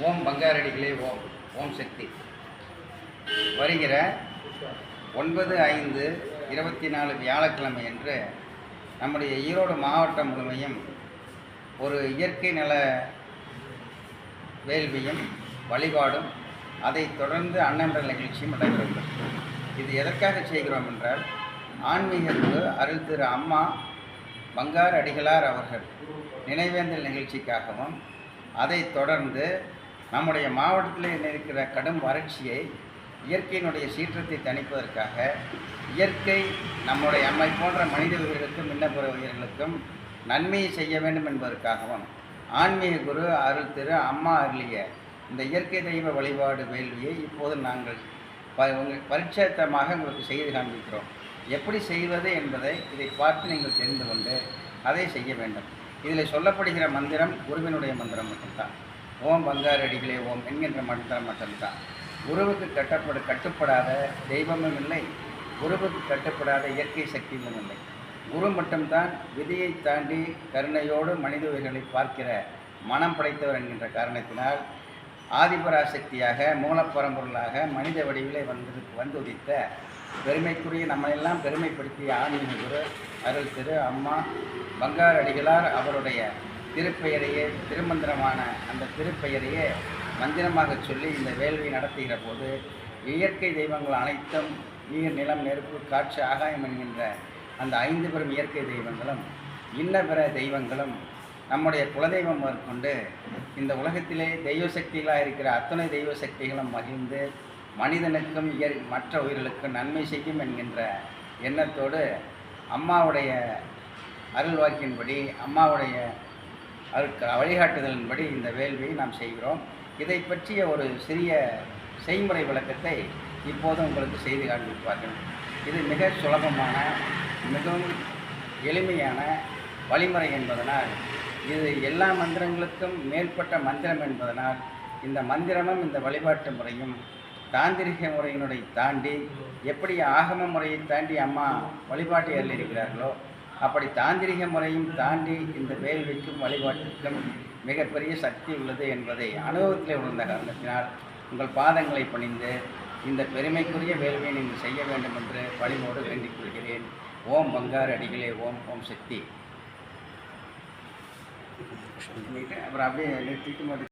ஓம் பங்காரடிகளே ஓம் ஓம் சக்தி. வருகிற 9/5/24 வியாழக்கிழமை என்று நம்முடைய ஈரோடு மாவட்டம் முழுமையும் ஒரு இயற்கை நல வேள்வியும் வழிபாடும் அதைத் தொடர்ந்து அன்னமிடல் நிகழ்ச்சியும் நடைபெறுகிறது. இது எதற்காக செய்கிறோம் என்றால், ஆன்மீக குரு அருள் திரு அம்மா பங்கார் அடிகளார் அவர்கள் நினைவேந்தல் நிகழ்ச்சிக்காகவும், அதைத் தொடர்ந்து நம்முடைய மாவட்டத்தில் இருக்கிற கடும் வறட்சியை, இயற்கையினுடைய சீற்றத்தை தணிப்பதற்காக, இயற்கை நம்முடைய நம்மை போன்ற மனித உயிர்களுக்கும் இன்னபிற உயிர்களுக்கும் நன்மையை செய்ய வேண்டும் என்பதற்காகவும், ஆன்மீக குரு அருள் திரு அம்மா அருளிய இந்த இயற்கை தெய்வ வழிபாடு வேள்வியை இப்போது நாங்கள் பரிட்சேத்தமாக உங்களுக்கு செய்து காண்பிக்கிறோம். எப்படி செய்வது என்பதை இதை பார்த்து நீங்கள் தெரிந்து கொண்டு அதை செய்ய வேண்டும். இதில் சொல்லப்படுகிற மந்திரம் குருவினுடைய மந்திரம் மட்டும்தான். ஓம் பங்கார் அடிகளே ஓம் என்கின்ற மந்திரம் மட்டும்தான். குருவுக்கு கட்டுப்படாத தெய்வமும் இல்லை, குருவுக்கு கட்டுப்படாத இயற்கை சக்தியும் இல்லை. குரு மட்டும்தான் விதியை தாண்டி கருணையோடு மனித உயிர்களை பார்க்கிற மனம் படைத்தவர் என்கின்ற காரணத்தினால், ஆதிபராசக்தியாக மூலப்பரம்பொருளாக மனித வடிவிலே வந்து உதித்த பெருமைக்குரிய நம்மளெல்லாம் பெருமைப்படுத்திய ஆன்மீக குரு அருள் திரு அம்மா பங்கார் அடிகளார் அவருடைய திருப்பெயரையே, திருமந்திரமான அந்த திருப்பெயரையே மந்திரமாக சொல்லி இந்த வேள்வியை நடத்துகிற போது, இயற்கை தெய்வங்கள் அனைத்தும் நீர், நிலம், நெருப்பு, காற்று, ஆகாயம் என்கின்ற அந்த 5 பெரும் இயற்கை தெய்வங்களும் இன்ன பிற தெய்வங்களும் நம்முடைய குலதெய்வம் மேற்கொண்டு இந்த உலகத்திலே தெய்வ சக்திகளாக இருக்கிற அத்தனை தெய்வ சக்திகளும் மகிழ்ந்து மனிதனுக்கும் மற்ற உயிர்களுக்கும் நன்மை செய்யும் என்கின்ற எண்ணத்தோடு அம்மாவுடைய அருள்வாக்கின்படி, அம்மாவுடைய வழிகாட்டுதலின்படி இந்த வேள்வியை நாம் செய்கிறோம். இதை பற்றிய ஒரு சிறிய செய்முறை விளக்கத்தை இப்போது உங்களுக்கு செய்து காண்பிப்பார்கள். இது மிக சுலபமான, மிகவும் எளிமையான வழிமுறை என்பதனால், இது எல்லா மந்திரங்களுக்கும் மேற்பட்ட மந்திரம் என்பதனால், இந்த மந்திரமும் இந்த வழிபாட்டு முறையும் தாந்திரிக முறையினுடைய தாண்டி, எப்படி ஆகம முறையை தாண்டி அம்மா வழிபாட்டை அருளியிருக்கிறார்களோ, அப்படி தாந்திரிக முறையும் தாண்டி இந்த வேள்விக்கும் வழிபாட்டிற்கும் மிகப்பெரிய சக்தி உள்ளது என்பதை அனுபவத்தில் உணர்ந்த காரணத்தினால் உங்கள் பாதங்களை பணிந்து இந்த பெருமைக்குரிய வேள்வியை நீங்கள் செய்ய வேண்டும் என்று பணிவோடு வேண்டிக் கொள்கிறேன். ஓம் பங்கார் அடிகளே ஓம் ஓம் சக்தி. அப்புறம் அப்படியே நிறுத்திட்டு